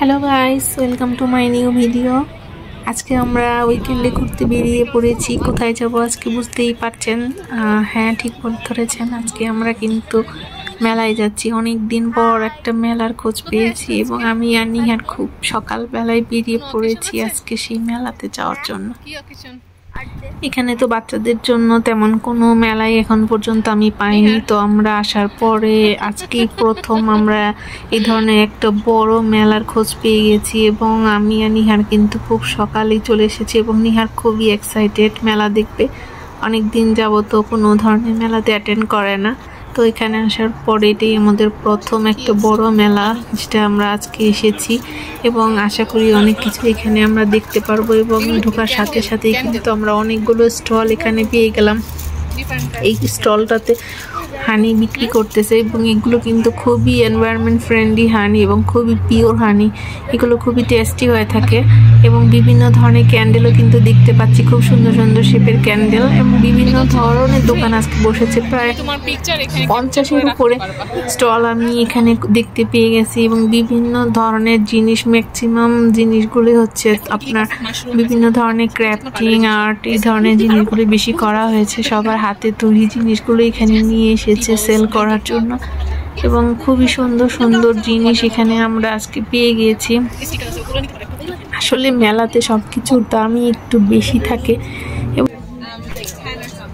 Hello guys, welcome to my new video. আজকে আমরা উইকেন্ডে ঘুরতে বেরিয়ে পড়েছি। কোথায় যাব আজকে বুঝতেই পারছেন। হ্যাঁ, ঠিক ধরেছেন, আজকে আমরা কিন্তু মেলায় যাচ্ছি। অনেক দিন পর একটা মেলার খোঁজ পেয়েছি এবং আমি আর নিহার খুব সকালবেলায় বেরিয়ে পড়েছি আজকে সেই মেলাতে যাওয়ার জন্য। এখানে তো বাচ্চাদের জন্য তেমন কোনো মেলায় এখন পর্যন্ত আমি পাইনি, তো আমরা আসার পরে আজকেই প্রথম আমরা এই ধরনের একটা বড় মেলার খোঁজ পেয়ে গেছি এবং আমি আর নিহার কিন্তু খুব সকালেই চলে এসেছি এবং নিহার খুবই এক্সাইটেড মেলা দেখবে। অনেক দিন যাবত কোনো ধরনের মেলাতে অ্যাটেন্ড করে না, তো এখানে আসার পরে এটাই আমাদের প্রথম একটা বড় মেলা যেটা আমরা আজকে এসেছি এবং আশা করি অনেক কিছু এখানে আমরা দেখতে পারবো। এবং ঢোকার সাথে সাথেই কিন্তু আমরা অনেকগুলো স্টল এখানে পেয়ে গেলাম। এই স্টলটাতে হানি বিক্রি করতেছে এবং এগুলো কিন্তু খুবই এনভায়রনমেন্ট ফ্রেন্ডলি হানি এবং খুবই পিওর হানি। এগুলো খুবই টেস্টি হয়ে থাকে এবং বিভিন্ন ধরনের ক্যান্ডেলও কিন্তু দেখতে পাচ্ছি, খুব সুন্দর সুন্দর শেপের ক্যান্ডেল এবং বিভিন্ন ধরনের দোকান আজকে বসেছে। প্রায় 50-এর উপরে স্টল আমি এখানে দেখতে পেয়ে গেছি এবং বিভিন্ন ধরনের জিনিস, ম্যাক্সিমাম জিনিসগুলি হচ্ছে আপনার বিভিন্ন ধরনের ক্রাফটিং আর্ট, এই ধরনের জিনিসগুলি বেশি করা হয়েছে। সবার হাতে তৈরি জিনিসগুলো এখানে নিয়ে এসেছে সেল করার জন্য এবং খুবই সুন্দর সুন্দর জিনিস এখানে আমরা আজকে পেয়ে গিয়েছি। আসলে মেলাতে সবকিছুর দামই একটু বেশি থাকে।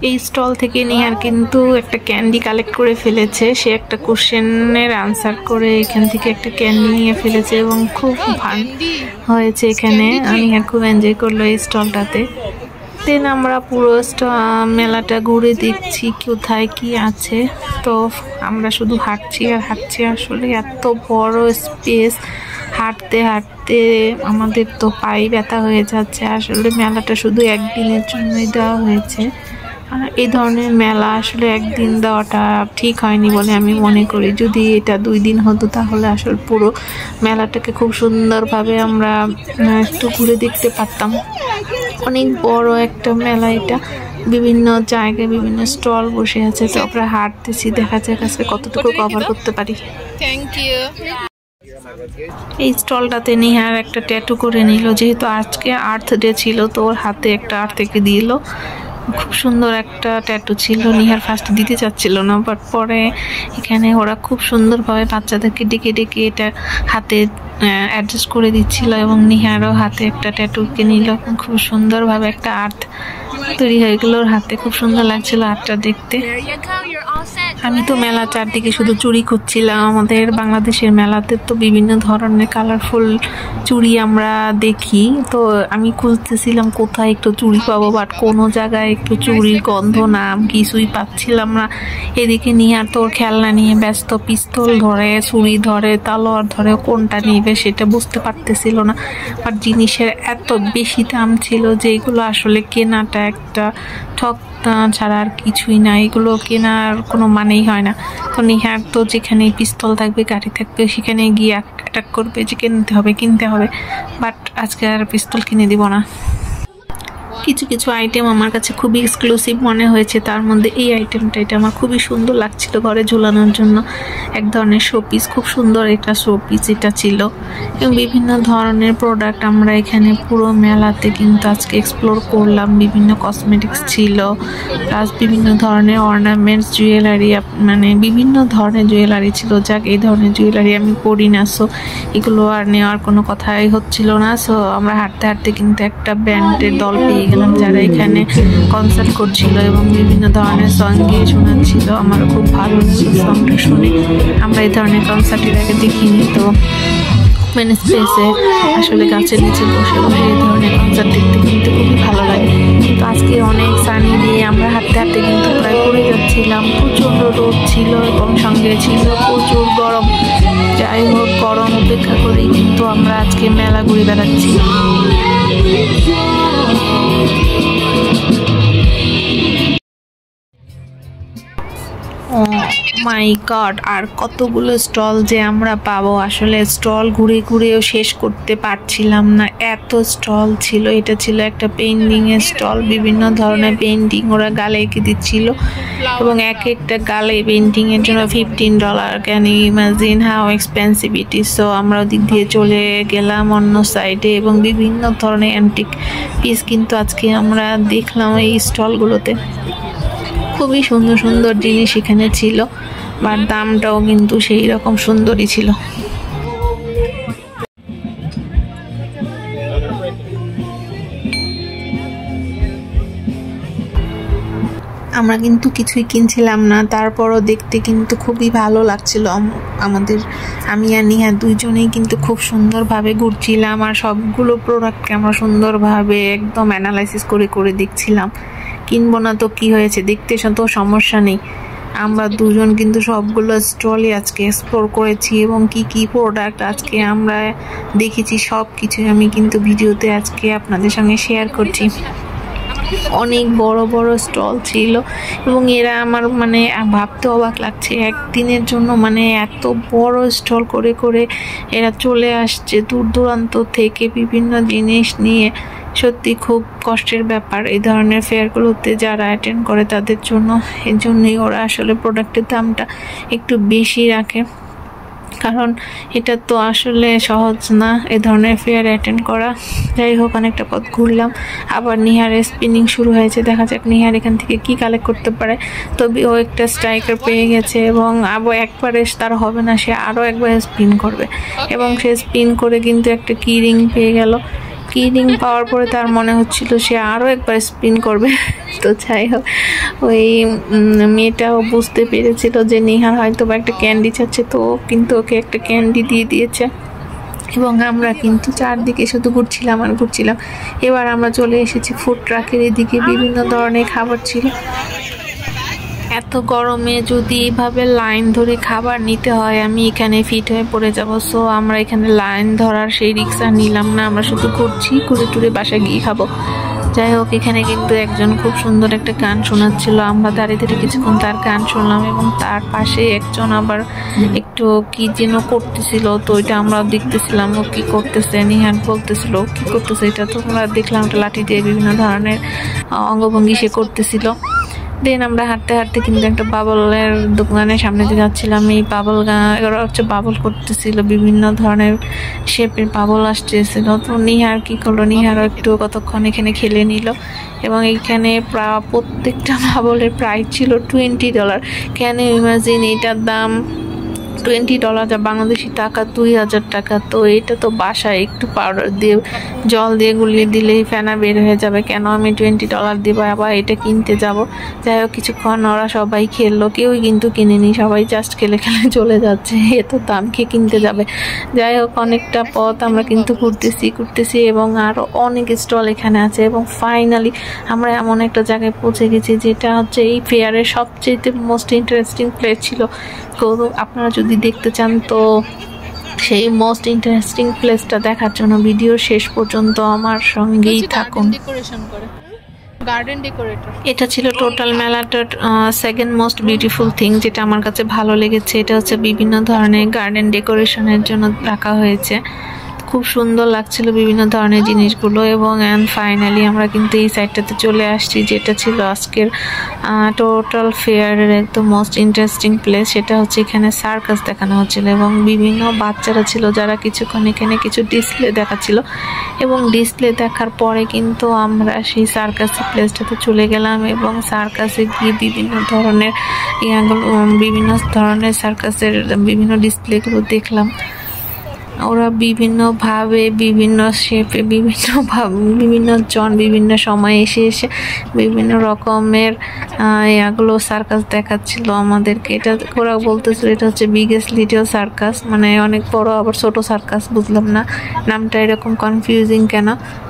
এই স্টল থেকে নিহার কিন্তু একটা ক্যান্ডি কালেক্ট করে ফেলেছে। সে একটা কোশ্চেনের আনসার করে এখান থেকে একটা ক্যান্ডি নিয়ে ফেলেছে এবং খুব ভালো হয়েছে এখানে। নিহার খুব এনজয় করলো এই স্টলটাতে। দেন আমরা পুরো মেলাটা ঘুরে দেখছি কোথায় কি আছে। তো আমরা শুধু হাঁটছি আর হাঁটছি। আসলে এত বড় স্পেস, হাঁটতে হাঁটতে আমাদের তো পায়ে ব্যথা হয়ে যাচ্ছে। আসলে মেলাটা শুধু একদিনের জন্যই দেওয়া হয়েছে। এই ধরনের মেলা আসলে একদিন দেওয়াটা ঠিক হয়নি বলে আমি মনে করি। যদি এটা 2 দিন হতো তাহলে আসলে পুরো মেলাটাকে খুব সুন্দরভাবে আমরা একটু ঘুরে দেখতে পারতাম। অনেক বড় একটা মেলা এটা, বিভিন্ন জায়গায় বিভিন্ন স্টল বসে আছে। তো আমরা হাঁটতেছি, দেখা যাক আজকে কতটুকু কভার করতে পারি। Thank you. এই স্টলটাতে নিহার একটা ট্যাটু করে নিল, যেহেতু আজকে আর্থ ডে ছিল তো ওর হাতে একটা আর্থ থেকে দিল। খুব সুন্দর একটা ট্যাটু ছিল। নিহার ফার্স্ট দিতে চাচ্ছিল না, বাট পরে এখানে ওরা খুব সুন্দরভাবে বাচ্চাদেরকে ডেকে ডেকে এটা হাতে অ্যাডজাস্ট করে দিচ্ছিল এবং নিহারও হাতে একটা ট্যাটুকে নিল। খুব সুন্দরভাবে একটা আর্ট তৈরি হয়ে গেল ওর হাতে। খুব সুন্দর লাগছিল আর্টটা দেখতে। আমি তো মেলা চারদিকে শুধু চুড়ি খুঁজছিলাম। আমাদের বাংলাদেশের মেলাতে তো বিভিন্ন ধরনের কালারফুল চুড়ি আমরা দেখি, তো আমি খুঁজতেছিলাম কোথায় একটু চুড়ি পাবো, বাট কোনো জায়গায় একটু চুড়ির গন্ধ নাম কিছুই পাচ্ছিলাম না। এদিকে নিহার তোর খেলনা নিয়ে ব্যস্ত, পিস্তল ধরে, ছুরি ধরে, তালোয়ার ধরে, কোনটা নিবে সেটা বুঝতে পারতেছিল না। বাট জিনিসের এত বেশি দাম ছিল যে এগুলো আসলে কেনাটা একটা ঠক ছাড়া আর কিছুই না। এগুলো কেনার কোনো মানেই হয় না। তো নিহার তো যেখানে পিস্তল থাকবে, গাড়ি থাকবে, সেখানে গিয়ে অ্যাটাক করবে যে কিনতে হবে। বাট আজকে আর পিস্তল কিনে দিব না। কিছু কিছু আইটেম আমার কাছে খুবই এক্সক্লুসিভ মনে হয়েছে। তার মধ্যে এই আইটেমটা, এটা আমার খুবই সুন্দর লাগছিল ঘরে ঝুলানোর জন্য। এক ধরনের শোপিস, খুব সুন্দর একটা শোপিস এটা ছিল। এবং বিভিন্ন ধরনের প্রোডাক্ট আমরা এখানে পুরো মেলাতে কিন্তু আজকে এক্সপ্লোর করলাম। বিভিন্ন কসমেটিক্স ছিল, প্লাস বিভিন্ন ধরনের অর্নামেন্টস, জুয়েলারি, মানে বিভিন্ন ধরনের জুয়েলারি ছিল। যাক, এই ধরনের জুয়েলারি আমি পরি না, সো এগুলো আর নেওয়ার কোনো কথাই হচ্ছিল না। সো আমরা হাঁটতে হাঁটতে কিন্তু একটা ব্যান্ডের দল পেয়ে গেলাম যারা এখানে কনসার্ট করছিল এবং বিভিন্ন ধরনের সং গিয়ে শোনাচ্ছিল। আমারও খুব ভালো লাগলো সংটা শুনে। আমরা এই ধরনের কনসার্টের আগে দেখিনি, তো ওপেন স্পেসে আসলে গাছের নিচে বসে বসে এই ধরনের কনসার্ট দেখতে কিন্তু খুবই ভালো লাগে। তো আজকে অনেক সানি দিয়ে আমরা হাঁটতে হাঁটতে কিন্তু প্রায় পড়ে যাচ্ছিলাম। প্রচণ্ড রোদ ছিল এবং সঙ্গে ছিল প্রচুর গরম। যাই হোক, গরম উপেক্ষা করেই কিন্তু আমরা আজকে মেলা ঘুরে বেড়াচ্ছি। মাই গড, আর কতগুলো স্টল যে আমরা পাবো, আসলে স্টল ঘুরে ঘুরেও শেষ করতে পারছিলাম না, এত স্টল ছিল। এটা ছিল একটা পেইন্টিংয়ের স্টল, বিভিন্ন ধরনের পেইন্টিং ওরা গালে এঁকে দিচ্ছিল এবং এক একটা গালে পেইন্টিংয়ের জন্য $15। Can you imagine how expensive it is? So আমরা ওদিক দিয়ে চলে গেলাম অন্য সাইডে এবং বিভিন্ন ধরনের অ্যান্টিক পিস কিন্তু আজকে আমরা দেখলাম এই স্টলগুলোতে। খুবই সুন্দর সুন্দর জিনিস এখানে ছিল, আর দামটাও কিন্তু সেই রকম সুন্দরই ছিল। আমরা কিন্তু কিছুই কিনছিলাম না, তারপরও দেখতে কিন্তু খুবই ভালো লাগছিল আমাদের। আমি আর নিহা দুইজনেই কিন্তু খুব সুন্দরভাবে ঘুরছিলাম আর সবগুলো প্রোডাক্টকে আমরা সুন্দরভাবে একদম অ্যানালাইসিস করে করে দেখছিলাম। কিনবো না তো কি হয়েছে, দেখতে তো সমস্যা নেই। আমরা দুজন কিন্তু সবগুলো স্টলে আজকে এক্সপ্লোর করেছি এবং কি কি প্রোডাক্ট আজকে আমরা দেখেছি সব কিছুই আমি কিন্তু ভিডিওতে আজকে আপনাদের সঙ্গে শেয়ার করছি। অনেক বড় বড় স্টল ছিল এবং এরা আমার মানে ভাবতে অবাক লাগছে, একদিনের জন্য মানে এত বড় স্টল করে করে এরা চলে আসছে দূর দূরান্ত থেকে বিভিন্ন জিনিস নিয়ে। সত্যি খুব কষ্টের ব্যাপার এই ধরনের ফেয়ারগুলোতে যারা অ্যাটেন্ড করে তাদের জন্য। এর জন্যই ওরা আসলে প্রোডাক্টের দামটা একটু বেশি রাখে, কারণ এটা তো আসলে সহজ না এ ধরনের ফেয়ার অ্যাটেন্ড করা। যাই হোক, অনেকটা পথ ঘুরলাম, আবার নিহার স্পিনিং শুরু হয়েছে। দেখা যাক নিহার এখান থেকে কি কালেক্ট করতে পারে। তবে ও একটা স্ট্রাইকার পেয়ে গেছে এবং আবার একবারে তার হবে না, সে আরও একবার স্পিন করবে এবং সে স্পিন করে কিন্তু একটা কি রিং পেয়ে গেল। কি রিং পাওয়ার পরে তার মনে হচ্ছিল সে আরও একবার স্পিন করবে। তো যাই হোক, ওই মেয়েটাও বুঝতে পেরেছিল যে নিহার হয়তো বা একটা ক্যান্ডি চাচ্ছে, তো কিন্তু ওকে একটা ক্যান্ডি দিয়ে দিয়েছে এবং আমরা কিন্তু চারদিকে শুধু ঘুরছিলাম আর ঘুরছিলাম। এবার আমরা চলে এসেছি ফুড ট্রাকের এদিকে, বিভিন্ন ধরনের খাবার ছিল। এত গরমে যদি এইভাবে লাইন ধরে খাবার নিতে হয় আমি এখানে ফিট হয়ে পড়ে যাব। সো আমরা এখানে লাইন ধরার সেই রিক্সা নিলাম না, আমরা শুধু ঘুরছি, ঘুরে টুরে বাসায় গিয়ে খাবো। যাই হোক, এখানে কিন্তু একজন খুব সুন্দর একটা গান শোনাচ্ছিল, আমরা দাঁড়িয়ে দাঁড়িয়ে কিছুক্ষণ তার গান শুনলাম এবং তার পাশে একজন আবার একটু কি যেন করতেছিল, তো ওইটা আমরা দেখতেছিলাম ও কি করতেছে। নিহান বলতেছিল কি করতেছে, এটা তো আমরা দেখলাম একটা লাঠি দিয়ে বিভিন্ন ধরনের অঙ্গভঙ্গি সে করতেছিল। দেন আমরা হাঁটতে হাঁটতে কিন্তু একটা বাবলের দোকানের সামনে দিয়ে যাচ্ছিলাম। এই বাবল ওরা হচ্ছে বাবল করতেছিল, বিভিন্ন ধরনের শেপের বাবল আসতেছিল। তো নিহার কি করলো, নিহারও একটু কতক্ষণ এখানে খেলে নিল এবং এইখানে প্রত্যেকটা বাবলের প্রাইস ছিল $20। ক্যান ইউ ইমাজিন, এটার দাম $20, যা বাংলাদেশি টাকা 2000 টাকা। তো এটা তো বাসায় একটু পাউডার দিয়ে জল দিয়ে গুলিয়ে দিলেই ফেনা বের হয়ে যাবে, কেন আমি $20 দিব আবার এটা কিনতে যাব। যাই হোক, কিছুক্ষণ ওরা সবাই খেললো, কেউই কিন্তু কিনেনি, সবাই জাস্ট খেলে খেলে চলে যাচ্ছে, এত দাম খেয়ে কিনতে যাবে। যাই হোক, অনেকটা পথ আমরা কিন্তু ঘুরতেছি এবং আরও অনেক স্টল এখানে আছে এবং ফাইনালি আমরা এমন একটা জায়গায় পৌঁছে গেছি যেটা হচ্ছে এই ফেয়ারের সবচেয়ে মোস্ট ইন্টারেস্টিং প্লেস ছিল। আপনারা যদি দেখতে চান তো সেই মোস্ট ইন্টারেস্টিং প্লেসটা দেখার জন্য ভিডিও শেষ পর্যন্ত আমার সঙ্গেই থাকুন। গার্ডেন ডেকোরেটর, এটা ছিল টোটাল মেলাটার সেকেন্ড মোস্ট বিউটিফুল থিং, যেটা আমার কাছে ভালো লেগেছে। এটা হচ্ছে বিভিন্ন ধরনের গার্ডেন ডেকোরেশনের জন্য রাখা হয়েছে, খুব সুন্দর লাগছিল বিভিন্ন ধরনের জিনিসগুলো। এবং ফাইনালি আমরা কিন্তু এই সাইডটাতে চলে আসছি, যেটা ছিল আজকের টোটাল ফেয়ারের একদম মোস্ট ইন্টারেস্টিং প্লেস। সেটা হচ্ছে এখানে সার্কাস দেখানো হচ্ছিল এবং বিভিন্ন বাচ্চারা ছিল যারা কিছুক্ষণ এখানে কিছু ডিসপ্লে দেখাচ্ছিল এবং ডিসপ্লে দেখার পরে কিন্তু আমরা সেই সার্কাসের প্লেসটাতে চলে গেলাম এবং সার্কাসে গিয়ে বিভিন্ন ধরনের সার্কাসের বিভিন্ন ডিসপ্লেগুলো দেখলাম। ওরা বিভিন্নভাবে, বিভিন্ন শেপে, বিভিন্ন জন বিভিন্ন সময় এসে এসে বিভিন্ন রকমের এগুলো সার্কাস দেখাচ্ছিল আমাদেরকে। এটা ওরা বলতেছিল এটা হচ্ছে বিগেস্ট লিটল সার্কাস, মানে অনেক বড় আবার ছোট সার্কাস। বুঝলাম না নামটা এরকম কনফিউজিং কেন।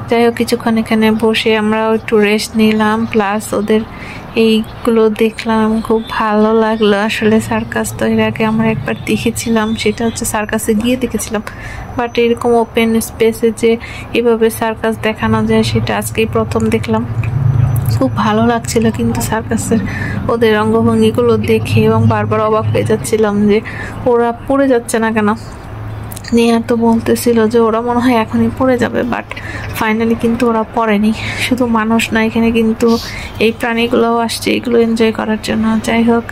যাই হোক, কিছুক্ষণ এখানে বসে আমরা একটু রেস্ট নিলাম, প্লাস ওদের এইগুলো দেখলাম, খুব ভালো লাগলো। আসলে সার্কাস তো এর আগে আমরা একবার দেখেছিলাম, সেটা হচ্ছে সার্কাসে গিয়ে দেখেছিলাম, বাট এরকম ওপেন স্পেসে যে এভাবে সার্কাস দেখানো যায় সেটা আজকেই প্রথম দেখলাম। খুব ভালো লাগছিল, কিন্তু সার্কাসের ওদের অঙ্গভঙ্গিগুলো দেখে এবং বারবার অবাক হয়ে যাচ্ছিলাম যে ওরা পড়ে যাচ্ছে না কেন। নেহা তো বলতেছিল যে ওরা মনে হয় এখনই পড়ে যাবে, বাট ফাইনালি কিন্তু ওরা পড়েনি। শুধু মানুষ না, এখানে কিন্তু এই প্রাণীগুলোও আসছে এগুলো এনজয় করার জন্য। যাই হোক,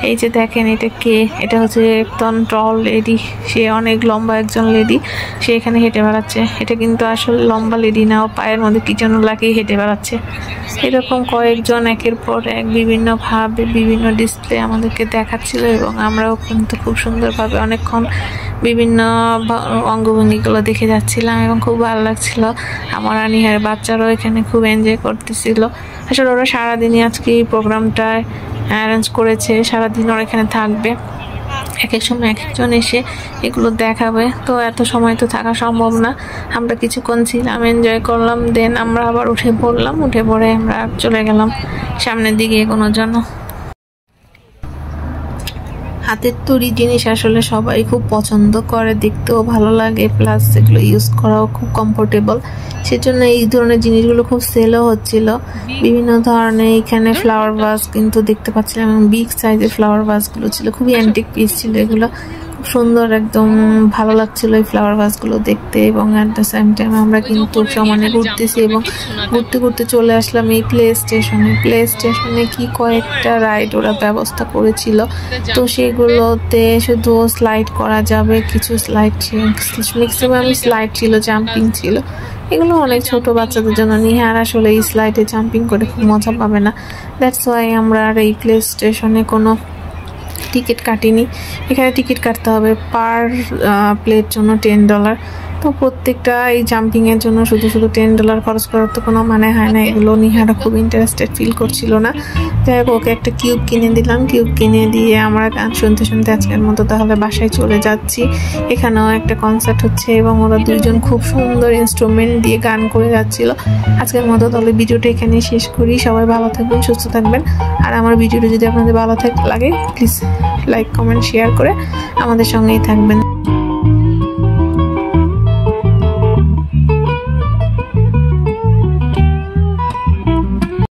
এই যে দেখেন এটা কে, এটা হচ্ছে একজন টল লেডি, সে অনেক লম্বা একজন লেডি, সে এখানে হেঁটে বেড়াচ্ছে। এটা কিন্তু আসলে লম্বা লেডি না, ও পায়ের মধ্যে কি যেন লাগিয়ে হেঁটে বেড়াচ্ছে। এরকম কয়েকজন একের পর এক বিভিন্নভাবে বিভিন্ন ডিসপ্লে আমাদেরকে দেখাচ্ছিল এবং আমরাও কিন্তু খুব সুন্দরভাবে অনেকক্ষণ বিভিন্ন অঙ্গভঙ্গিগুলো দেখে যাচ্ছিলাম এবং খুব ভালো লাগছিল। আমার আনিহার বাচ্চারাও এখানে খুব এনজয় করতেছিল। আসলে ওরা সারাদিনই আজকে এই প্রোগ্রামটায় অ্যারেঞ্জ করেছে, সারাদিন ওরা এখানে থাকবে, এক এক সময় এক একজন এসে এগুলো দেখাবে। তো এত সময় তো থাকা সম্ভব না, আমরা কিছুক্ষণ ছিলাম, এনজয় করলাম, দেন আমরা আবার উঠে পড়লাম। উঠে পড়ে আমরা চলে গেলাম সামনের দিকে এগোনোর জন্য। হাতের তৈরি জিনিস আসলে সবাই খুব পছন্দ করে, দেখতেও ভালো লাগে, প্লাস এগুলো ইউজ করাও খুব কমফোর্টেবল। সেজন্য এই ধরনের জিনিসগুলো খুব সেলও হচ্ছিল। বিভিন্ন ধরনের এখানে ফ্লাওয়ার ভাস কিন্তু দেখতে পাচ্ছিলাম এবং বিগ সাইজের ফ্লাওয়ার ভাসগুলো ছিল, খুবই অ্যান্টিক পিস ছিল এগুলো, খুব সুন্দর, একদম ভালো লাগছিল এই ফ্লাওয়ার ভাসগুলো দেখতে। এবং অ্যাট দ্য সেম টাইম আমরা কিন্তু সমানে ঘুরতেছি এবং ঘুরতে ঘুরতে চলে আসলাম এই প্লে স্টেশনে কি কয়েকটা রাইড ওরা ব্যবস্থা করেছিল, তো সেগুলোতে শুধু স্লাইড করা যাবে, কিছু স্লাইড ছিল, ম্যাক্সিমাম স্লাইড ছিল, জাম্পিং ছিল। এগুলো অনেক ছোট বাচ্চাদের জন্য, নিয়ে আর আসলে এই স্লাইডে জাম্পিং করে খুব মজা পাবে না। দ্যাটস ওয়াই আমরা আর এই প্লে স্টেশনে কোনো টিকিট কাটিনি। এখানে টিকিট কাটতে হবে পার প্লেট জন্য $10। তো প্রত্যেকটা এই জাম্পিংয়ের জন্য শুধু শুধু $10 খরচ করার তো কোনো মানে হয় না। এগুলো নিহারা খুব ইন্টারেস্টেড ফিল করছিল না। যাই হোক, ওকে একটা কিউব কিনে দিলাম, কিউব কিনে দিয়ে আমরা গান শুনতে শুনতে আজকের মতো তাহলে বাসায় চলে যাচ্ছি। এখানেও একটা কনসার্ট হচ্ছে এবং ওরা দুইজন খুব সুন্দর ইনস্ট্রুমেন্ট দিয়ে গান করে যাচ্ছিল। আজকের মতো তাহলে ভিডিওটা এখানে শেষ করি। সবাই ভালো থাকবেন, সুস্থ থাকবেন। আর আমার ভিডিওটা যদি আপনাদের ভালো লাগে প্লিজ লাইক, কমেন্ট, শেয়ার করে আমাদের সঙ্গেই থাকবেন।